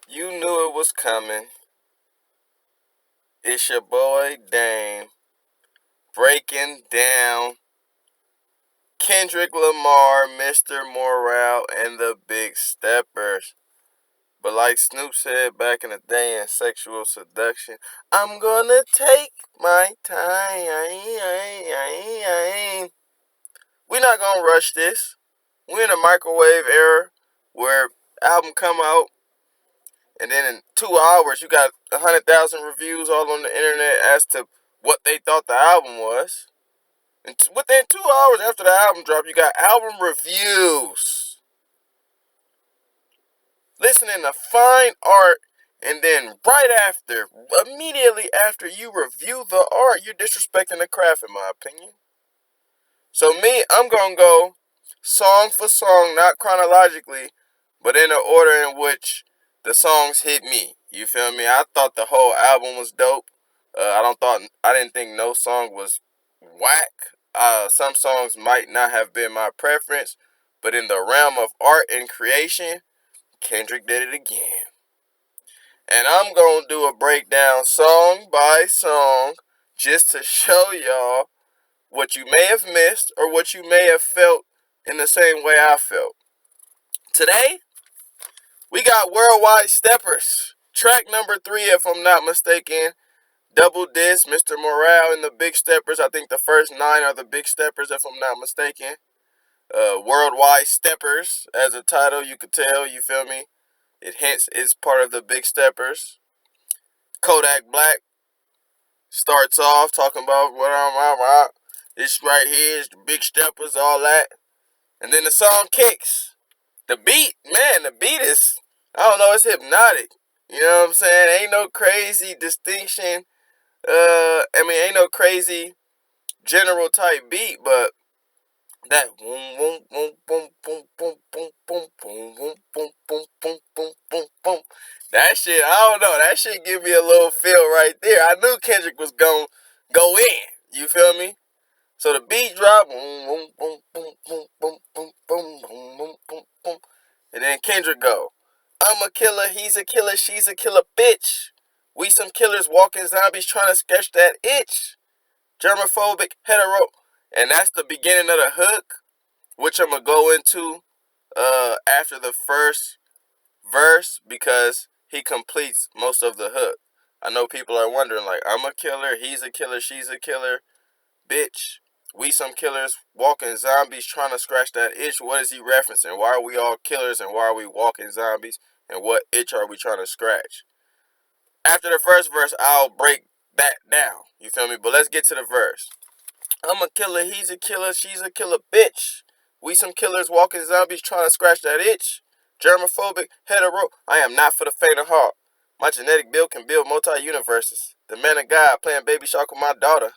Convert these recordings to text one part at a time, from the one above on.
You knew it was coming. It's your boy Dame breaking down Kendrick Lamar, Mr. Morale, and the Big Steppers. But like Snoop said back in the day in Sexual Seduction, I'm gonna take my time. We're not gonna rush this. We're in a microwave era where album come out and then in 2 hours you got 100,000 reviews all on the internet as to what they thought the album was. And within 2 hours after the album drop, you got album reviews. Listening to fine art, and then right after, immediately after you review the art, you're disrespecting the craft, in my opinion. So me, I'm gonna go song for song, not chronologically, but in the order in which the songs hit me. You feel me? I thought the whole album was dope. I didn't think no song was whack. Some songs might not have been my preference, but in the realm of art and creation, Kendrick did it again. And I'm gonna do a breakdown song by song just to show y'all what you may have missed or what you may have felt in the same way I felt. Today, we got Worldwide Steppers. Track number 3, if I'm not mistaken. Double Disc, Mr. Morale, and the Big Steppers. I think the first 9 are the Big Steppers, if I'm not mistaken. Worldwide Steppers, as a title, you could tell, you feel me? It hints it's part of the Big Steppers. Kodak Black starts off talking about what I'm this right here is the Big Steppers, all that. And then the song kicks. The beat, man, the beat is, I don't know, it's hypnotic. You know what I'm saying? Ain't no crazy distinction. Ain't no crazy general type beat, but that boom, boom, boom, boom, boom, boom, boom, boom, boom, boom, boom, boom, boom, boom, boom, boom. That shit, I don't know. That shit give me a little feel right there. I knew Kendrick was gonna go in. You feel me? So the beat drop, boom, boom, boom, boom, boom, boom, boom, boom, boom, boom, boom, boom, and then Kendrick go, I'm a killer, he's a killer, she's a killer bitch. We some killers walking zombies trying to sketch that itch. Germophobic, hetero. And that's the beginning of the hook, which I'm going to go into after the first verse because he completes most of the hook. I know people are wondering, like, I'm a killer, he's a killer, she's a killer, bitch. We some killers walking zombies trying to scratch that itch. What is he referencing? Why are we all killers and why are we walking zombies? And what itch are we trying to scratch? After the first verse, I'll break that down. You feel me? But let's get to the verse. I'm a killer, he's a killer, she's a killer bitch. We some killers walking zombies trying to scratch that itch. Germophobic, hetero, I am not for the faint of heart. My genetic build can build multi-universes. The man of God playing baby shark with my daughter.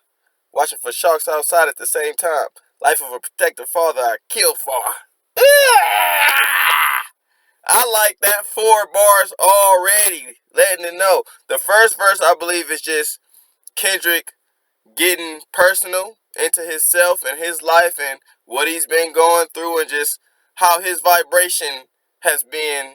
Watching for sharks outside at the same time. Life of a protective father I kill for. I like that 4 bars already. Letting it know. The first verse, I believe, is just Kendrick getting personal into himself and his life and what he's been going through and just how his vibration has been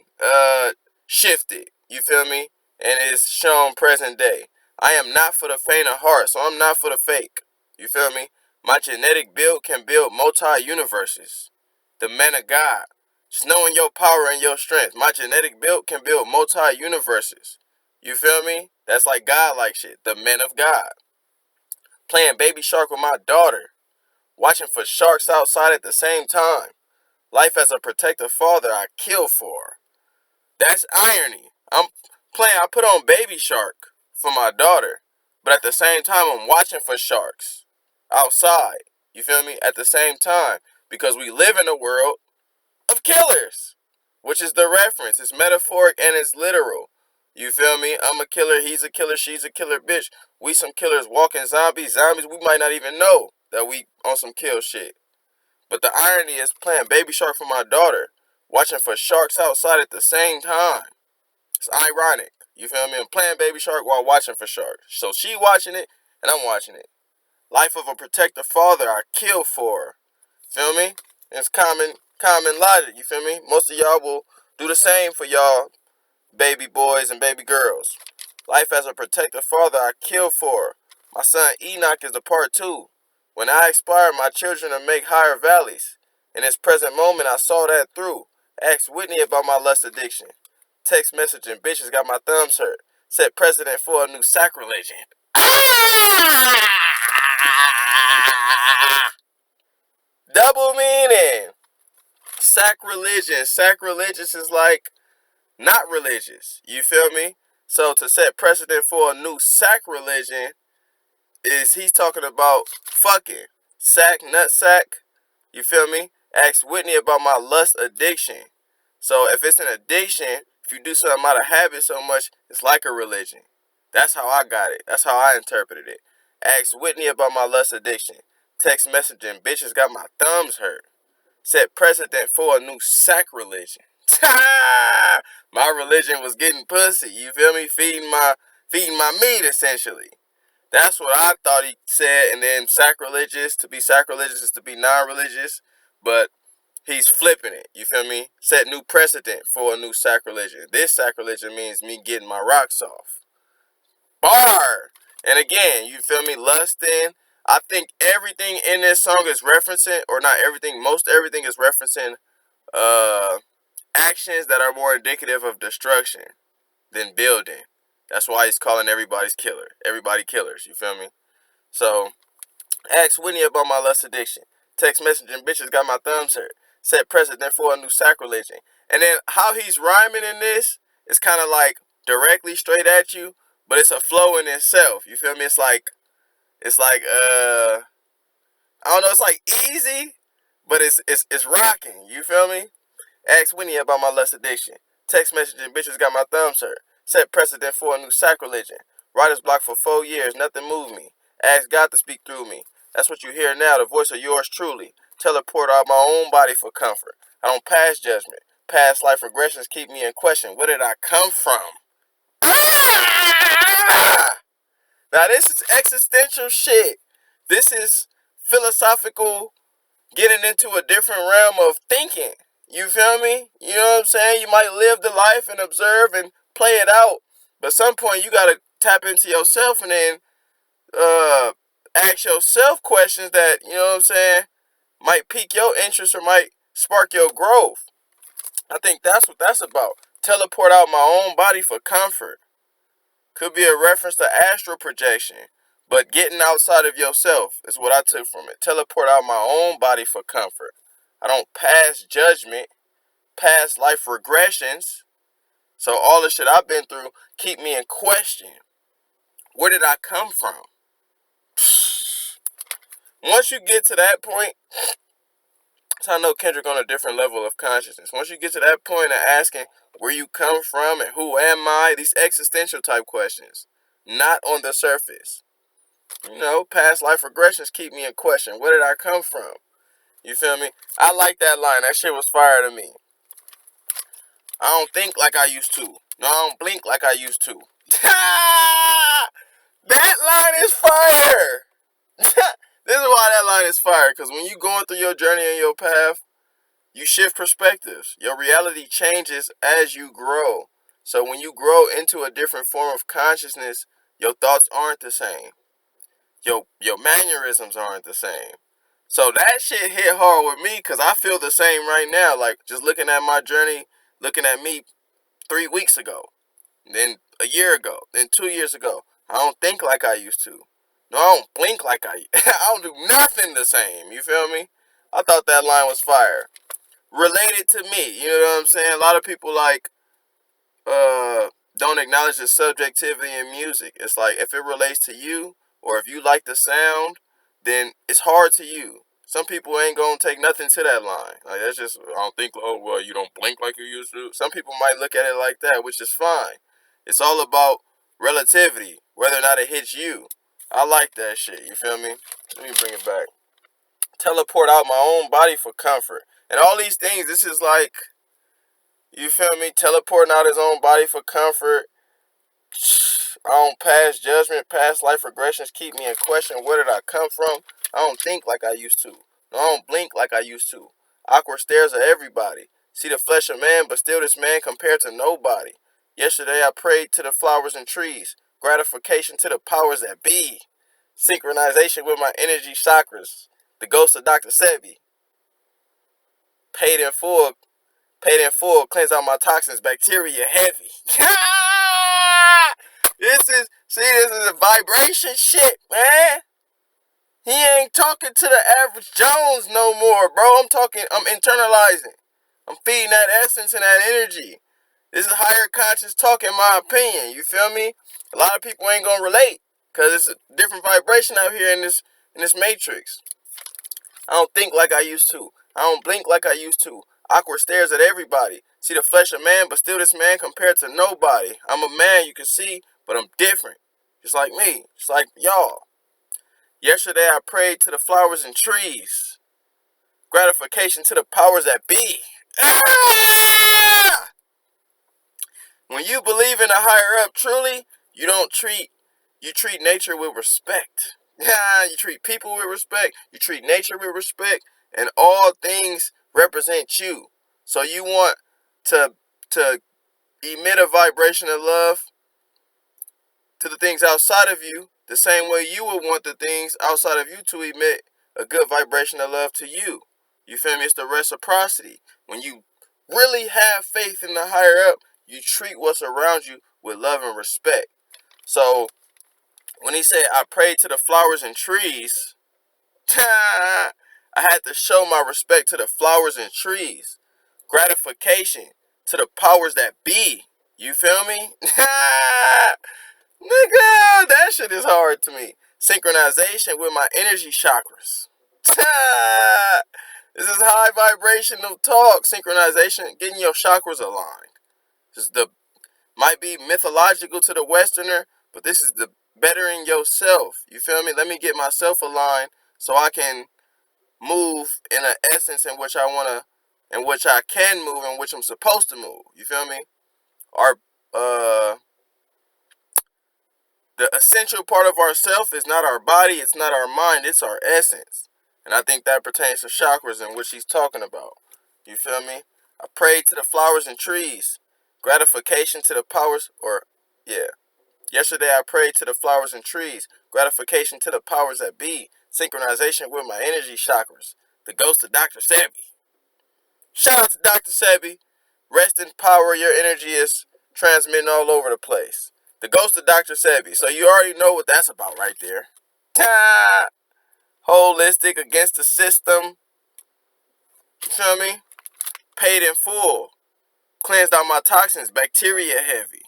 shifted. You feel me? And it's shown present day. I am not for the faint of heart, so I'm not for the fake. You feel me? My genetic build can build multi-universes. The man of God. Just knowing your power and your strength. My genetic build can build multi-universes. You feel me? That's like God-like shit. The men of God. Playing baby shark with my daughter. Watching for sharks outside at the same time. Life as a protective father I kill for. That's irony. I put on baby shark for my daughter. But at the same time, I'm watching for sharks outside. You feel me? At the same time. Because we live in a world of killers. Which is the reference. It's metaphoric and it's literal. You feel me? I'm a killer, he's a killer, she's a killer bitch. We some killers walking zombies. Zombies we might not even know that we on some kill shit. But the irony is playing baby shark for my daughter. Watching for sharks outside at the same time. It's ironic. You feel me? I'm playing baby shark while watching for sharks. So she watching it and I'm watching it. Life of a protective father I kill for. Feel me? It's common logic, you feel me? Most of y'all will do the same for y'all baby boys and baby girls. Life as a protective father I kill for. My son Enoch is the part two. When I expire, my children will make higher valleys. In this present moment, I saw that through. Asked Whitney about my lust addiction. Text messaging bitches got my thumbs hurt. Set precedent for a new sacrilege. Ah! Double meaning. Sacrilegious. Sacrilegious is like not religious. You feel me? So to set precedent for a new sacrilege is he's talking about fucking. Sack, nut sack. You feel me? Asked Whitney about my lust addiction. So if it's an addiction, if you do something out of habit so much, it's like a religion. That's how I got it. That's how I interpreted it. Asked Whitney about my lust addiction. Text messaging bitches got my thumbs hurt. Set precedent for a new sacrilege. My religion was getting pussy. You feel me? Feeding my meat essentially. That's what I thought he said. And then sacrilegious, to be sacrilegious is to be non-religious. But he's flipping it. You feel me? Set new precedent for a new sacrilege. This sacrilege means me getting my rocks off. Bar. And again, you feel me? Lusting. I think everything in this song is referencing, or not everything, most everything is referencing actions that are more indicative of destruction than building. That's why he's calling everybody's killer. Everybody killers, you feel me? So, ask Whitney about my lust addiction. Text messaging bitches got my thumbs hurt. Set precedent for a new sacrilege. And then how he's rhyming in this is kind of like directly straight at you, but it's a flow in itself. You feel me? It's like I don't know, it's like easy, but it's rocking. You feel me? Ask Winnie about my lust addiction. Text messaging bitches got my thumbs hurt. Set precedent for a new sacrilege. Writer's block for 4 years, nothing moved me. Ask God to speak through me. That's what you hear now, the voice of yours truly. Teleport out my own body for comfort. I don't pass judgment. Past life regressions keep me in question. Where did I come from? Ah! Now this is existential shit. This is philosophical, getting into a different realm of thinking. You feel me? You know what I'm saying? You might live the life and observe and play it out. But at some point you gotta tap into yourself and then ask yourself questions that, you know what I'm saying, might pique your interest or might spark your growth. I think that's what that's about. Teleport out my own body for comfort. Could be a reference to astral projection. But getting outside of yourself is what I took from it. Teleport out my own body for comfort. I don't pass judgment, past life regressions. So all the shit I've been through keep me in question. Where did I come from? Once you get to that point, so I know Kendrick on a different level of consciousness. Once you get to that point of asking where you come from and who am I, these existential type questions, not on the surface. You know, past life regressions keep me in question. Where did I come from? You feel me? I like that line. That shit was fire to me. I don't think like I used to. No, I don't blink like I used to. That line is fire. This is why that line is fire. Because when you going through your journey and your path, you shift perspectives. Your reality changes as you grow. So when you grow into a different form of consciousness, your thoughts aren't the same. Your mannerisms aren't the same. So that shit hit hard with me because I feel the same right now. Like, just looking at my journey, looking at me 3 weeks ago, then a year ago, then 2 years ago. I don't think like I used to. No, I don't blink like I don't do nothing the same. You feel me? I thought that line was fire. Related to me, you know what I'm saying? A lot of people like don't acknowledge the subjectivity in music. It's like if it relates to you or if you like the sound, then it's hard to you. Some people ain't gonna take nothing to that line. Like that's just I don't think oh well you don't blink like you used to. Some people might look at it like that, which is fine. It's all about relativity, whether or not it hits you. I like that shit, you feel me? Let me bring it back. Teleport out my own body for comfort. And all these things, this is like, you feel me? Teleporting out his own body for comfort. I don't pass judgment, past life regressions keep me in question. Where did I come from? I don't think like I used to. No, I don't blink like I used to. Awkward stares at everybody. See the flesh of man, but still this man compared to nobody. Yesterday I prayed to the flowers and trees. Gratification to the powers that be. Synchronization with my energy chakras. The ghost of Dr. Sebi. Paid in full. Paid in full. Cleanse out my toxins. Bacteria heavy. This is a vibration shit, man. He ain't talking to the average Jones no more, bro. I'm internalizing. I'm feeding that essence and that energy. This is higher conscious talk, in my opinion. You feel me? A lot of people ain't gonna relate because it's a different vibration out here in this matrix. I don't think like I used to. I don't blink like I used to. Awkward stares at everybody. See the flesh of man, but still this man compared to nobody. I'm a man, you can see, but I'm different. Just like me. Just like y'all. Yesterday I prayed to the flowers and trees. Gratification to the powers that be. Ah! When you believe in a higher up truly, you treat nature with respect. You treat people with respect, you treat nature with respect, and all things represent you. So you want to emit a vibration of love to the things outside of you, the same way you would want the things outside of you to emit a good vibration of love to you. You feel me? It's the reciprocity. When you really have faith in the higher up, you treat what's around you with love and respect. So when he said, I prayed to the flowers and trees, I had to show my respect to the flowers and trees. Gratification to the powers that be. You feel me? Nigga, that shit is hard to me. Synchronization with my energy chakras. This is high vibrational talk. Synchronization, getting your chakras aligned. This is the might be mythological to the Westerner, but this is the bettering yourself. You feel me? Let me get myself aligned so I can move in an essence in which I wanna, in which I can move, in which I'm supposed to move. You feel me? Our the essential part of ourself is not our body, it's not our mind, it's our essence. And I think that pertains to chakras and what she's talking about. You feel me? I prayed to the flowers and trees. Gratification to the powers, yeah. Yesterday I prayed to the flowers and trees. Gratification to the powers that be. Synchronization with my energy chakras. The ghost of Dr. Sebi. Shout out to Dr. Sebi. Rest in power, your energy is transmitting all over the place. The ghost of Dr. Sebi. So you already know what that's about right there. Holistic against the system. You feel me? Paid in full. Cleansed out my toxins. Bacteria heavy.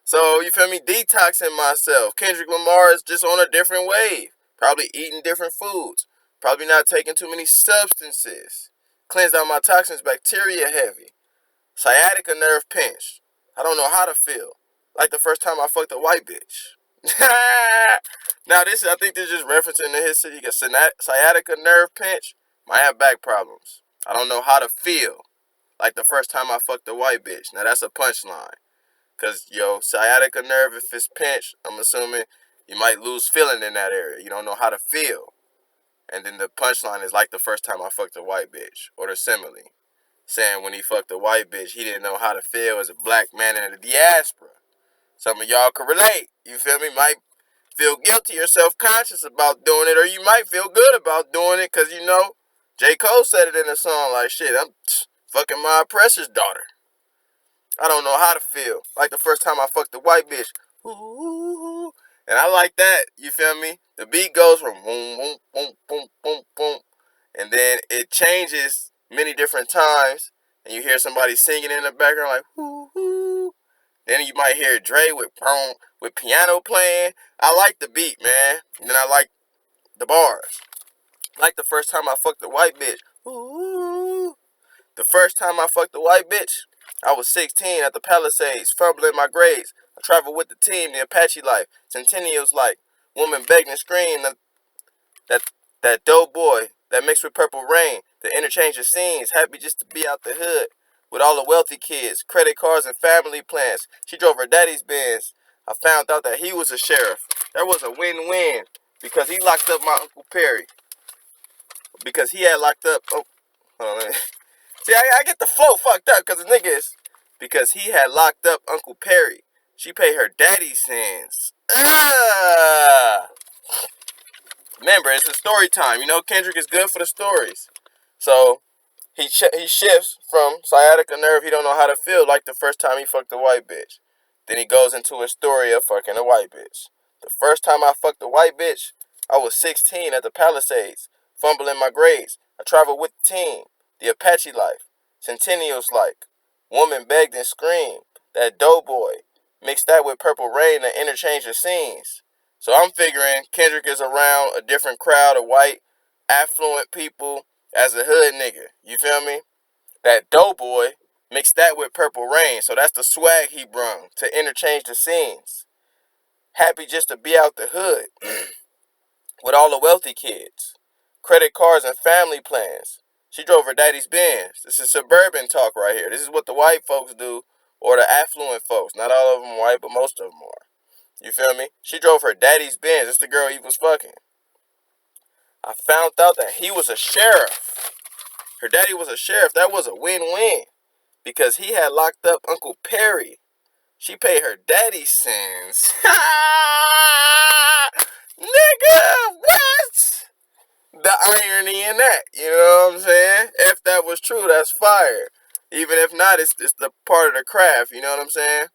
So you feel me? Detoxing myself. Kendrick Lamar is just on a different wave. Probably eating different foods. Probably not taking too many substances. Cleansed out my toxins. Bacteria heavy. Sciatica nerve pinch. I don't know how to feel. Like the first time I fucked a white bitch. Now I think this is just referencing to his city. Sciatica nerve pinch. Might have back problems. I don't know how to feel. Like the first time I fucked a white bitch. Now that's a punchline. Cause sciatica nerve, if it's pinched, I'm assuming you might lose feeling in that area. You don't know how to feel. And then the punchline is like the first time I fucked a white bitch. Or the simile. Saying when he fucked a white bitch, he didn't know how to feel as a black man in the diaspora. Some of y'all can relate. You feel me? Might feel guilty or self-conscious about doing it, or you might feel good about doing it because, J. Cole said it in a song like, shit, I'm fucking my oppressor's daughter. I don't know how to feel. Like the first time I fucked a white bitch. Ooh. And I like that. You feel me? The beat goes from boom, boom, boom, boom, boom, boom. And then it changes many different times. And you hear somebody singing in the background like, ooh, ooh. Then you might hear Dre with piano playing. I like the beat, man. And then I like the bars. Like the first time I fucked a white bitch. Ooh. The first time I fucked a white bitch, I was 16 at the Palisades, fumbling my grades. I traveled with the team, the Apache life, Centennials like. Woman begged and screamed that dope boy that mixed with Purple Rain. The interchange of scenes, happy just to be out the hood. With all the wealthy kids, credit cards and family plans. She drove her daddy's Benz. I found out that he was a sheriff. That was a win-win because he locked up my Uncle Perry. Because he had locked up... Oh, hold on. See, I get the flow fucked up because the nigga is... because he had locked up Uncle Perry. She paid her daddy's sins. Remember, it's a story time. You know, Kendrick is good for the stories. So, he shifts from sciatica nerve, he don't know how to feel, like the first time he fucked a white bitch. Then he goes into a story of fucking a white bitch. The first time I fucked a white bitch, I was 16 at the Palisades, fumbling my grades. I traveled with the team, the Apache life, Centennials like. Woman begged and screamed, that doughboy. Mix that with Purple Rain and interchange the scenes. So I'm figuring Kendrick is around a different crowd of white, affluent people as a hood nigga. You feel me? That doughboy, mix that with Purple Rain. So that's the swag he brung to interchange the scenes. Happy just to be out the hood with all the wealthy kids. Credit cards and family plans. She drove her daddy's Benz. This is suburban talk right here. This is what the white folks do, or the affluent folks. Not all of them white, but most of them are. You feel me? She drove her daddy's Benz. It's the girl he was fucking. I found out that he was a sheriff. Her daddy was a sheriff. That was a win-win. Because he had locked up Uncle Perry. She paid her daddy's sins. Nigga, what? The irony in that. You know what I'm saying? If that was true, that's fire. Even if not, it's the part of the craft. You know what I'm saying?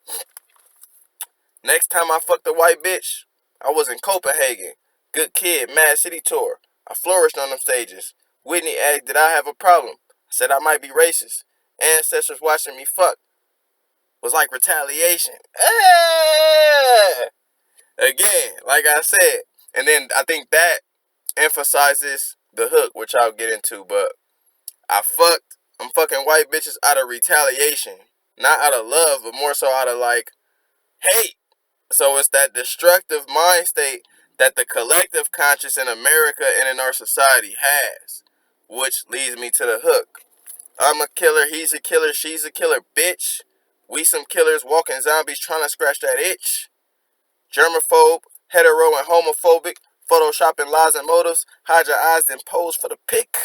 Next time I fucked a white bitch, I was in Copenhagen. Good kid, Mad City tour. I flourished on them stages. Whitney asked, did I have a problem? I said I might be racist. Ancestors watching me fuck was like retaliation. Again, like I said. And then I think that emphasizes the hook, which I'll get into. But I'm fucking white bitches out of retaliation. Not out of love, but more so out of like hate. So it's that destructive mind state that the collective conscious in America and in our society has. Which leads me to the hook. I'm a killer, he's a killer, she's a killer, bitch. We some killers walking zombies trying to scratch that itch. Germaphobe, hetero and homophobic, photoshopping lies and motives, hide your eyes then pose for the pic.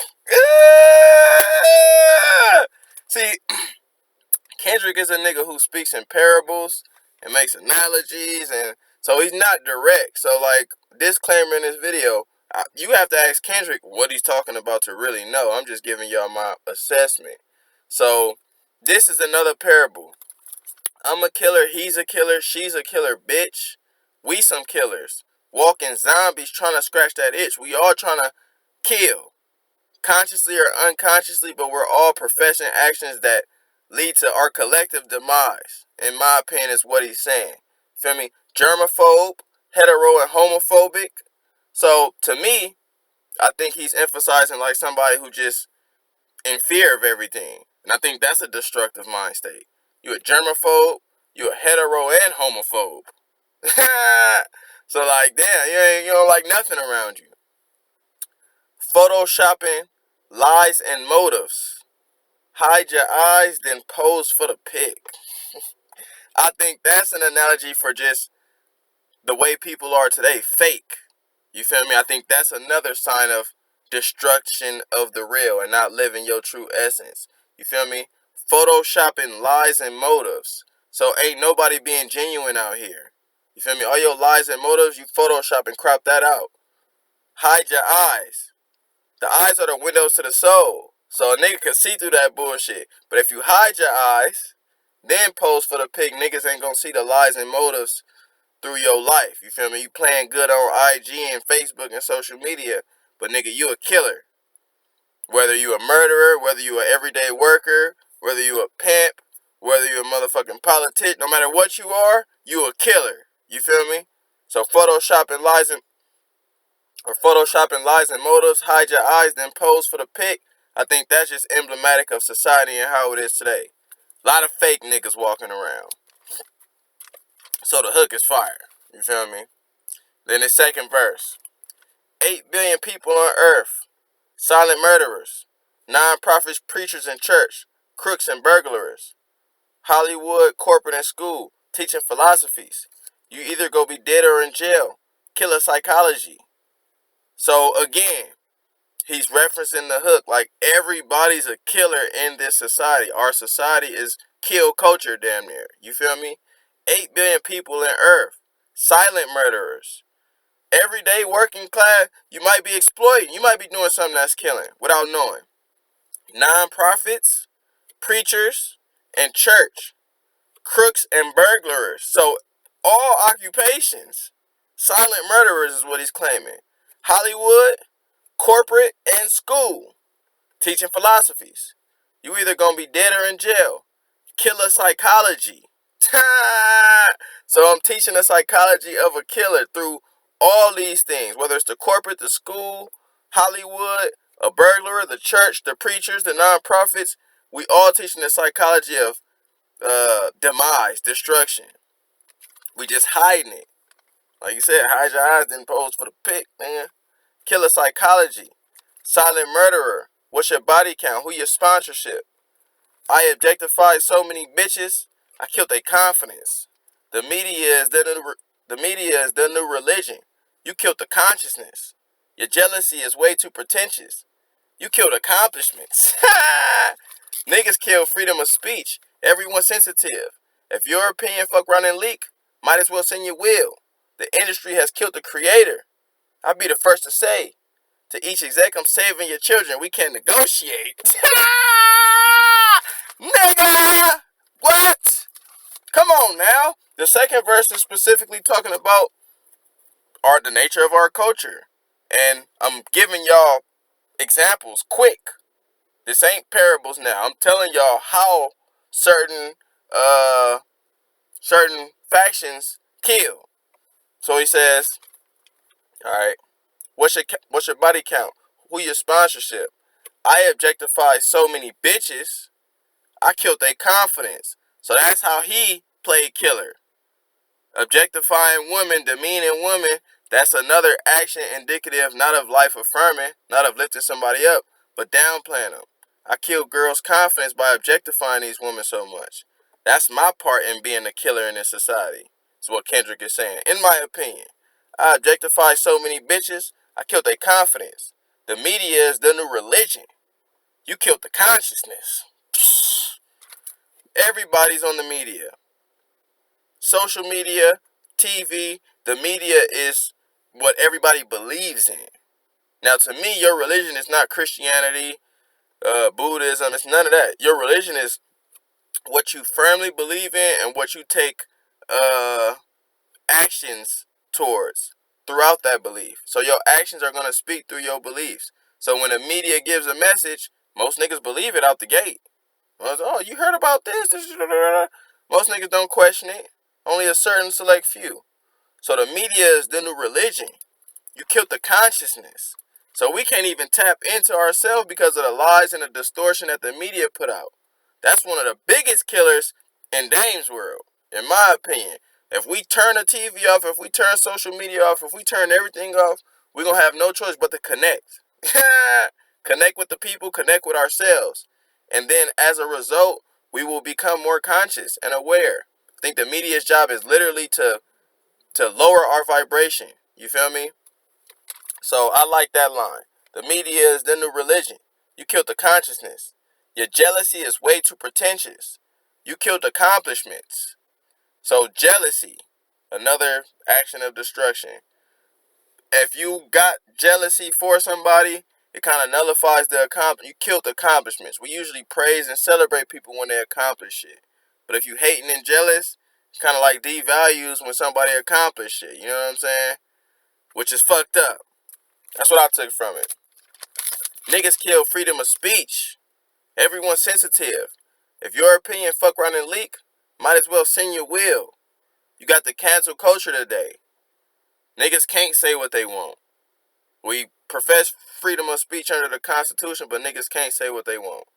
See, Kendrick is a nigga who speaks in parables and makes analogies, and so he's not direct. So like, disclaimer in this video, you have to ask Kendrick what he's talking about to really know. I'm just giving y'all my assessment. So this is another parable. I'm a killer, he's a killer, she's a killer, bitch. We some killers. Walking zombies trying to scratch that itch. We all trying to kill. Consciously or unconsciously, but we're all professing actions that lead to our collective demise. In my opinion, is what he's saying. Feel me? Germaphobe, hetero and homophobic. So to me, I think he's emphasizing like somebody who just in fear of everything. And I think that's a destructive mind state. You a germaphobe, you a hetero and homophobe. So like, damn, you don't like nothing around you. Photoshopping lies and motives. Hide your eyes, then pose for the pic. I think that's an analogy for just the way people are today, fake. You feel me? I think that's another sign of destruction of the real and not living your true essence. You feel me? Photoshopping lies and motives. So ain't nobody being genuine out here. You feel me? All your lies and motives, you Photoshop and crop that out. Hide your eyes. The eyes are the windows to the soul. So a nigga can see through that bullshit. But if you hide your eyes, then pose for the pic, niggas ain't gonna see the lies and motives through your life. You feel me? You playing good on IG and Facebook and social media, but nigga, you a killer. Whether you a murderer, whether you a everyday worker, whether you a pimp, whether you a motherfucking politician, no matter what you are, you a killer. You feel me? So photoshopping lies and motives, hide your eyes, then pose for the pic. I think that's just emblematic of society and how it is today. A lot of fake niggas walking around. So the hook is fire. You feel me? Then the second verse. 8 billion people on earth. Silent murderers. Non-profit preachers in church. Crooks and burglars. Hollywood, corporate, and school. Teaching philosophies. You either go be dead or in jail. Killer psychology. So again, he's referencing the hook. Like, everybody's a killer in this society. Our society is kill culture damn near. You feel me? 8 billion people in Earth. Silent murderers. Everyday working class, you might be exploiting. You might be doing something that's killing without knowing. Non-profits, preachers, and church. Crooks and burglars. So all occupations. Silent murderers is what he's claiming. Hollywood, corporate, and school. Teaching philosophies. You either gonna be dead or in jail. Killer psychology. So I'm teaching the psychology of a killer through all these things, whether it's the corporate, the school, Hollywood, a burglar, the church, the preachers, the nonprofits. We all teaching the psychology of demise, destruction. We just hiding it. Like you said, hide your eyes, then pose for the pic, man. Killer psychology. Silent murderer. What's your body count? Who your sponsorship? I objectified so many bitches, I killed their confidence. The media is the new religion. You killed the consciousness. Your jealousy is way too pretentious. You killed accomplishments. Niggas kill freedom of speech. Everyone sensitive. If your opinion fuck around and leak, might as well send your will. The industry has killed the creator. I'll be the first to say, to each exec, I'm saving your children. We can negotiate. Nigga! What? Come on now. The second verse is specifically talking about the nature of our culture. And I'm giving y'all examples quick. This ain't parables now. I'm telling y'all how certain factions kill. So he says, all right, what's your body count? Who your sponsorship? I objectify so many bitches, I killed their confidence. So that's how he played killer. Objectifying women, demeaning women, that's another action indicative not of life affirming, not of lifting somebody up, but downplaying them. I killed girls' confidence by objectifying these women so much. That's my part in being a killer in this society. That's what Kendrick is saying. In my opinion, I objectify so many bitches, I killed their confidence. The media is the new religion. You killed the consciousness. Everybody's on the media. Social media, TV, the media is what everybody believes in. Now, to me, your religion is not Christianity, Buddhism. It's none of that. Your religion is what you firmly believe in and what you take actions towards throughout that belief. So your actions are going to speak through your beliefs. So when the media gives a message, most niggas believe it out the gate. Oh, you heard about this? Most niggas don't question it. Only a certain select few. So the media is the new religion. You killed the consciousness. So we can't even tap into ourselves because of the lies and the distortion that the media put out. That's one of the biggest killers in Dame's world, in my opinion. If we turn the TV off, if we turn social media off, if we turn everything off, we're going to have no choice but to connect. Connect with the people, connect with ourselves. And then as a result, we will become more conscious and aware. I think the media's job is literally to lower our vibration. You feel me? So I like that line. The media is the new religion. You killed the consciousness. Your jealousy is way too pretentious. You killed accomplishments. So jealousy, another action of destruction. If you got jealousy for somebody, it kind of nullifies the accomplishment. You killed the accomplishments. We usually praise and celebrate people when they accomplish shit. But if you hating and jealous, it kind of like devalues when somebody accomplishes shit. You know what I'm saying? Which is fucked up. That's what I took from it. Niggas kill freedom of speech. Everyone's sensitive. If your opinion fuck around and leak, might as well send your will. You got the cancel culture today. Niggas can't say what they want. We profess freedom of speech under the Constitution, but niggas can't say what they want.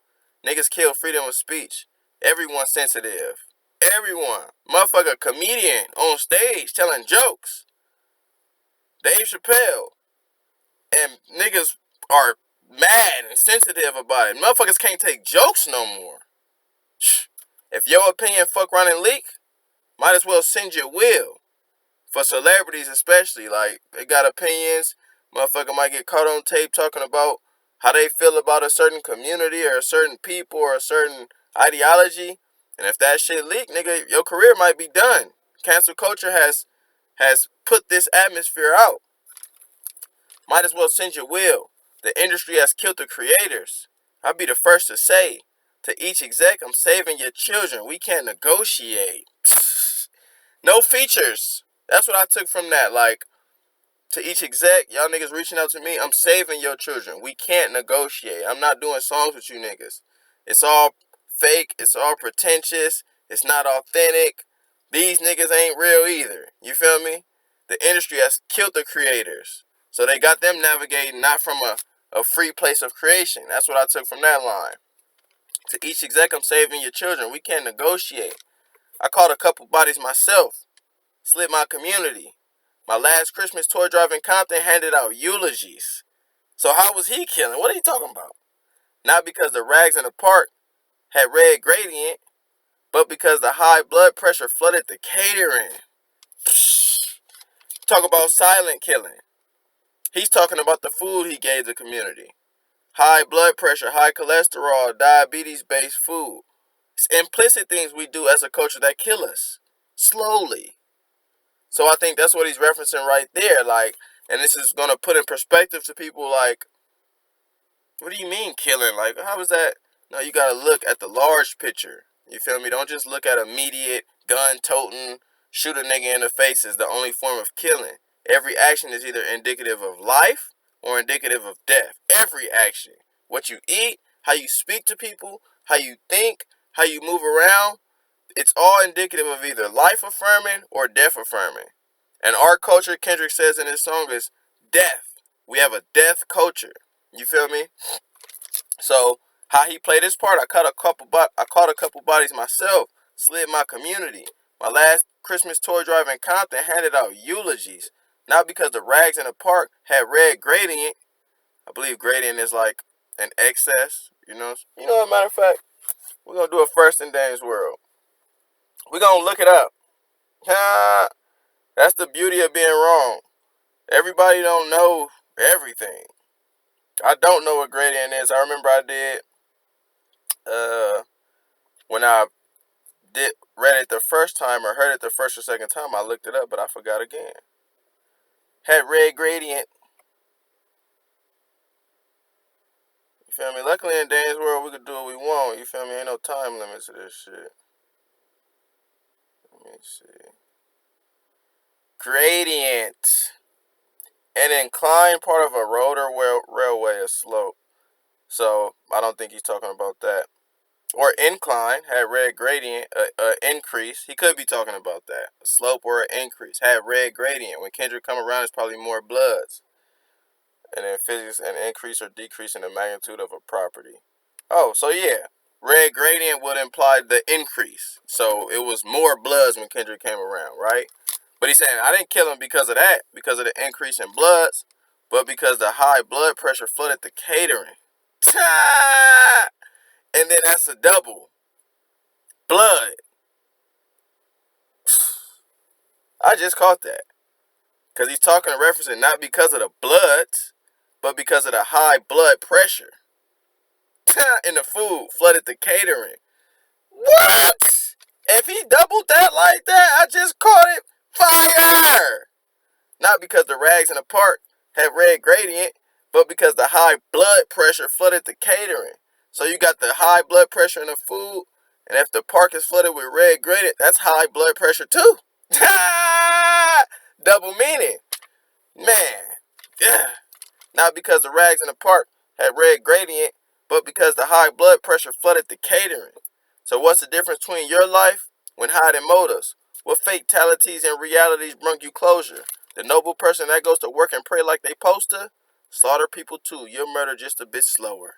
Niggas kill freedom of speech. Everyone's sensitive. Everyone. Motherfucker comedian on stage telling jokes. Dave Chappelle. And niggas are mad and sensitive about it. Motherfuckers can't take jokes no more. If your opinion fuck around and leak, might as well send your will. For celebrities especially, like, they got opinions. Motherfucker might get caught on tape talking about how they feel about a certain community or a certain people or a certain ideology. And if that shit leak, nigga, your career might be done. Cancel culture has put this atmosphere out. Might as well send your will. The industry has killed the creators. I'll be the first to say, to each exec, I'm saving your children. We can't negotiate. No features. That's what I took from that. Like, to each exec, y'all niggas reaching out to me, I'm saving your children. We can't negotiate. I'm not doing songs with you niggas. It's all fake. It's all pretentious. It's not authentic. These niggas ain't real either. You feel me? The industry has killed the creators. So they got them navigating not from a free place of creation. That's what I took from that line. To each exec, I'm saving your children. We can't negotiate. I called a couple bodies myself. Slid my community. My last Christmas tour drive in Compton handed out eulogies. So how was he killing? What are you talking about? Not because the rags in the park had red gradient, but because the high blood pressure flooded the catering. Talk about silent killing. He's talking about the food he gave the community. High blood pressure, high cholesterol, diabetes-based food. It's implicit things we do as a culture that kill us. Slowly. So I think that's what he's referencing right there. Like, and this is going to put in perspective to people like, what do you mean killing? Like, how is that? No, you got to look at the large picture. You feel me? Don't just look at immediate gun-toting, shoot a nigga in the face is the only form of killing. Every action is either indicative of life or indicative of death. Every action. What you eat, how you speak to people, how you think, how you move around, it's all indicative of either life affirming or death affirming. And our culture, Kendrick says in his song, is death. We have a death culture. You feel me? So how he played his part, I caught a couple bodies myself, slid my community. My last Christmas tour drive in Compton handed out eulogies. Not because the rags in the park had red gradient. I believe gradient is like an excess. You know, as a matter of fact, we're gonna do a first in Dame's World. We're gonna look it up. That's the beauty of being wrong. Everybody don't know everything. I don't know what gradient is. I remember I did when I did read it the first time or heard it the first or second time. I looked it up, but I forgot again. Had red gradient. You feel me? Luckily in Dane's World we could do what we want. You feel me? Ain't no time limits to this shit. Let me see. Gradient. An inclined part of a road or railway, a slope. So I don't think he's talking about that. Or incline, had red gradient, increase. He could be talking about that. A slope or an increase, had red gradient. When Kendrick come around, it's probably more bloods. And then physics, an increase or decrease in the magnitude of a property. Oh, so yeah. Red gradient would imply the increase. So it was more bloods when Kendrick came around, right? But he's saying, I didn't kill him because of that, because of the increase in bloods, but because the high blood pressure flooded the catering. And then that's a double. Blood. I just caught that. Because he's talking and referencing not because of the bloods, but because of the high blood pressure. In the food flooded the catering. What? If he doubled that like that, I just caught it. Fire! Not because the rags in the park had red gradient, but because the high blood pressure flooded the catering. So you got the high blood pressure in the food, and if the park is flooded with red gradient, that's high blood pressure too. Double meaning. Man. Yeah. Not because the rags in the park had red gradient, but because the high blood pressure flooded the catering. So what's the difference between your life when hiding motives? What fatalities and realities bring you closure? The noble person that goes to work and pray like they supposed to? Slaughter people too. Your murder just a bit slower.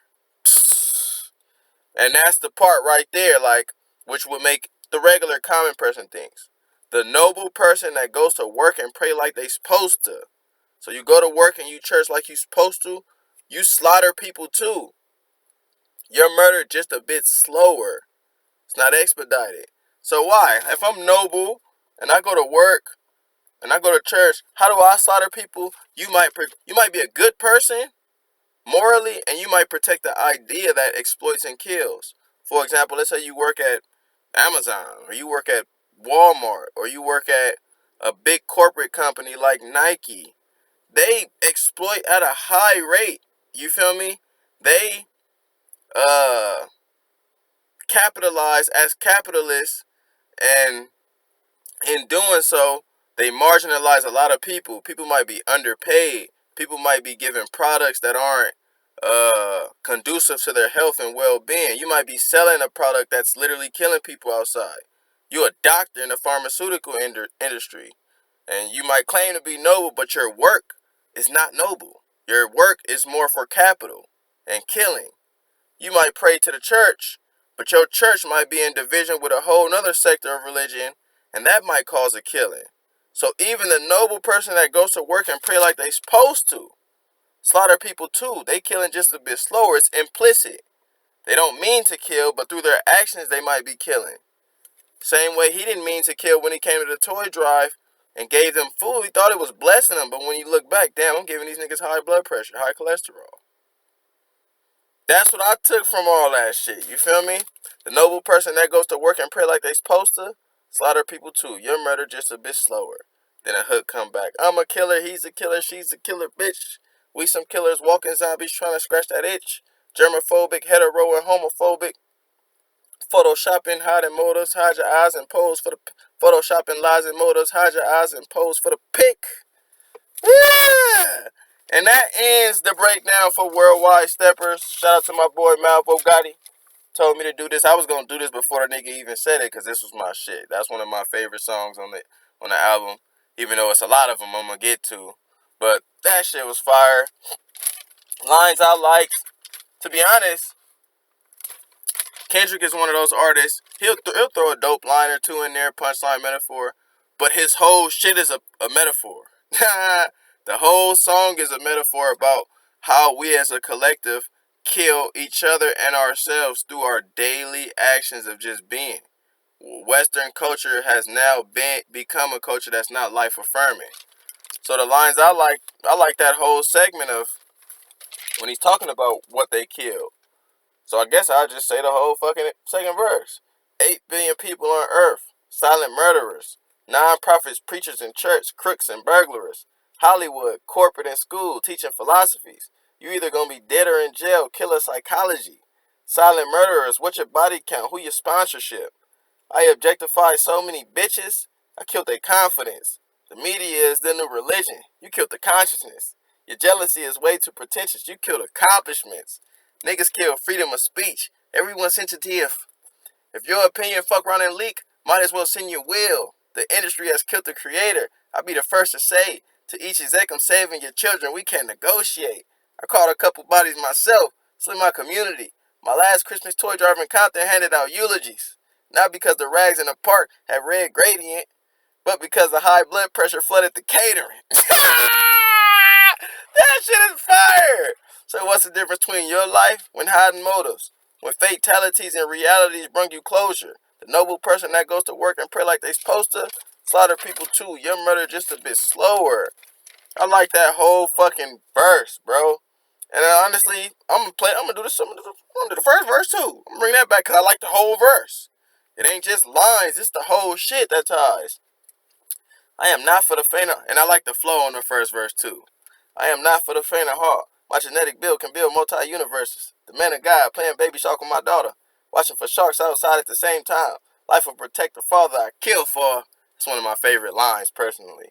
And that's the part right there, like, which would make the regular common person thinks. The noble person that goes to work and pray like they supposed to. So you go to work and you church like you supposed to, you slaughter people too. Your murder just a bit slower. It's not expedited. So why? If I'm noble and I go to work and I go to church, how do I slaughter people? You might be a good person morally, and you might protect the idea that exploits and kills. For example, let's say you work at Amazon, or you work at Walmart, or you work at a big corporate company like Nike, they exploit at a high rate. You feel me? They uh capitalize as capitalists, and in doing so, they marginalize a lot of people. People might be underpaid. People might be given products that aren't conducive to their health and well-being. You might be selling a product that's literally killing people outside. You're a doctor in the pharmaceutical industry, and you might claim to be noble, but your work is not noble. Your work is more for capital and killing. You might pray to the church, but your church might be in division with a whole nother sector of religion, and that might cause a killing. So even the noble person that goes to work and pray like they supposed to, slaughter people too. They killing just a bit slower. It's implicit. They don't mean to kill, but through their actions they might be killing. Same way he didn't mean to kill when he came to the toy drive and gave them food. He thought it was blessing them, but when you look back, damn, I'm giving these niggas high blood pressure, high cholesterol. That's what I took from all that shit. You feel me? The noble person that goes to work and pray like they supposed to, slaughter people too. Your murder just a bit slower. Then a hook come back. I'm a killer, he's a killer, she's a killer, bitch. We some killers, walking zombies trying to scratch that itch. Germophobic, hetero, and homophobic. Photoshopping, hiding motives, hide your eyes and pose for the photoshopping lies and motives, hide your eyes and pose for the pic. Yeah! And that ends the breakdown for Worldwide Steppers. Shout out to my boy Malvo Gotti. Told me to do this. I was gonna do this before the nigga even said it, cause this was my shit. That's one of my favorite songs on the album. Even though it's a lot of them I'm gonna get to, but that shit was fire. Lines I liked. To be honest, Kendrick is one of those artists. He'll throw a dope line or two in there, punchline, metaphor, but his whole shit is a metaphor. The whole song is a metaphor about how we as a collective kill each other and ourselves through our daily actions of just being. Western culture has now become a culture that's not life affirming. So the lines I like that whole segment of when he's talking about what they killed. So I guess I'll just say the whole fucking second verse. 8 billion people on earth, silent murderers, non-profits, preachers in church, crooks and burglars, Hollywood, corporate and school, teaching philosophies. You either gonna be dead or in jail, killer psychology. Silent murderers, what's your body count, who your sponsorship? I objectify so many bitches, I killed their confidence. The media is the new religion, you killed the consciousness. Your jealousy is way too pretentious, you killed accomplishments. Niggas kill freedom of speech. Everyone's sensitive. If your opinion fuck around and leak, might as well send your will. The industry has killed the creator. I'll be the first to say, to each exec, I'm saving your children. We can't negotiate. I caught a couple bodies myself. It's in my community. My last Christmas toy drive in Compton handed out eulogies. Not because the rags in the park had red gradient, but because the high blood pressure flooded the catering. That shit is fire! So what's the difference between your life when hiding motives? When fatalities and realities bring you closure? The noble person that goes to work and pray like they supposed to, slaughter people too. Your murder just a bit slower. I like that whole fucking verse, bro. And honestly, I'm gonna do this. I'm gonna do the first verse too. I'm gonna bring that back because I like the whole verse. It ain't just lines; it's the whole shit that ties. I am not for the faint of, and I like the flow on the first verse too. I am not for the faint of heart. My genetic build can build multi-universes. The man of God playing baby shark with my daughter. Watching for sharks outside at the same time. Life will protect the father I kill for. It's one of my favorite lines personally.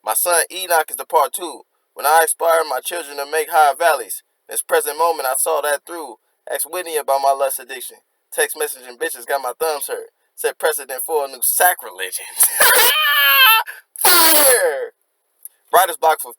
My son Enoch is the part two. When I aspire my children to make high valleys. In this present moment I saw that through. Asked Whitney about my lust addiction. Text messaging bitches got my thumbs hurt. Set precedent for a new sacrilege. Fire! Writer's block for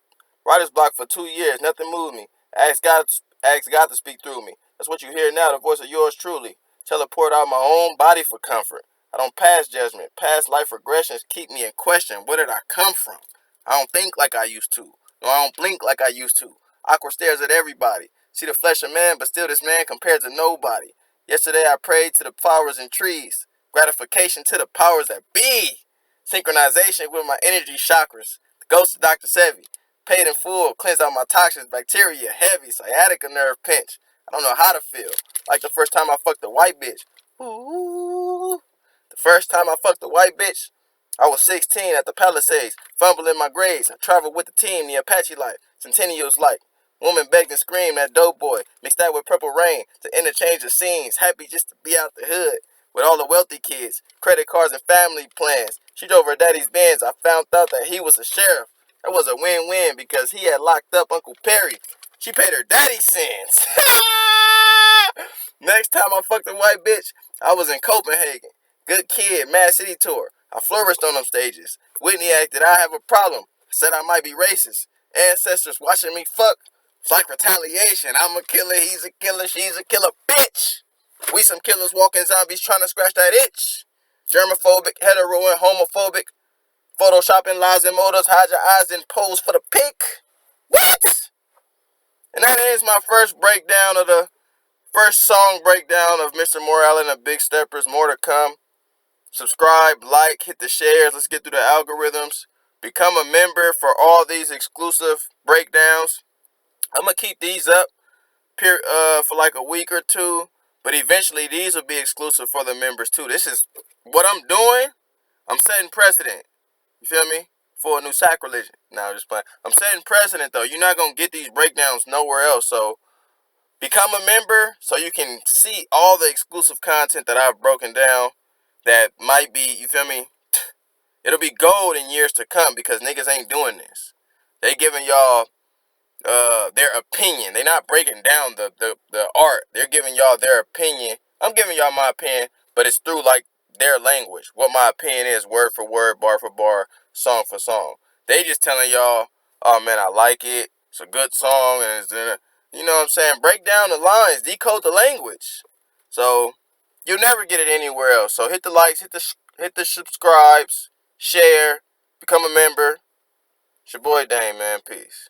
writer's block for 2 years. Nothing moved me. Ask God to speak through me. That's what you hear now. The voice of yours truly. Teleport out my own body for comfort. I don't pass judgment. Past life regressions keep me in question. Where did I come from? I don't think like I used to. No, I don't blink like I used to. Awkward stares at everybody. See the flesh of man, but still this man compared to nobody. Yesterday I prayed to the flowers and trees. Gratification to the powers that be. Synchronization with my energy chakras. The ghost of Dr. Sevi. Paid in full, cleansed out my toxins, bacteria, heavy, sciatica nerve pinch. I don't know how to feel. Like the first time I fucked a white bitch. Ooh. The first time I fucked a white bitch, I was 16 at the Palisades, fumbling my grades. I traveled with the team, the Apache life, Centennial's life. Woman begged and screamed at Dope Boy, mixed that with Purple Rain to interchange the scenes. Happy just to be out the hood with all the wealthy kids, credit cards and family plans. She drove her daddy's Benz. I found out that he was a sheriff. That was a win-win because he had locked up Uncle Perry. She paid her daddy's sins. Next time I fucked a white bitch, I was in Copenhagen. Good kid, Mad City tour. I flourished on them stages. Whitney acted, I have a problem. Said I might be racist. Ancestors watching me fuck. It's like retaliation. I'm a killer, he's a killer, she's a killer, bitch. We some killers walking zombies trying to scratch that itch. Germophobic, hetero and homophobic. Photoshopping lies and motives, hide your eyes and pose for the pic. What? And that is my first song breakdown of Mr. Morale and the Big Steppers. More to come. Subscribe, like, hit the shares. Let's get through the algorithms. Become a member for all these exclusive breakdowns. I'm going to keep these up for like a week or two. But eventually these will be exclusive for the members too. This is what I'm doing. I'm setting precedent. You feel me? For a new sacrilege. Now I'm just playing. I'm setting precedent though. You're not going to get these breakdowns nowhere else. So become a member so you can see all the exclusive content that I've broken down that might be, you feel me? It'll be gold in years to come because niggas ain't doing this. They giving y'all their opinion. They're not breaking down the art. They're giving y'all their opinion. I'm giving y'all my opinion, but it's through like their language. What my opinion is, word for word, bar for bar, song for song. They just telling y'all, oh man, I like it. It's a good song, and it's, you know what I'm saying? Break down the lines, decode the language. So you'll never get it anywhere else. So hit the likes, hit the subscribes, share, become a member. It's your boy Dame, man. Peace.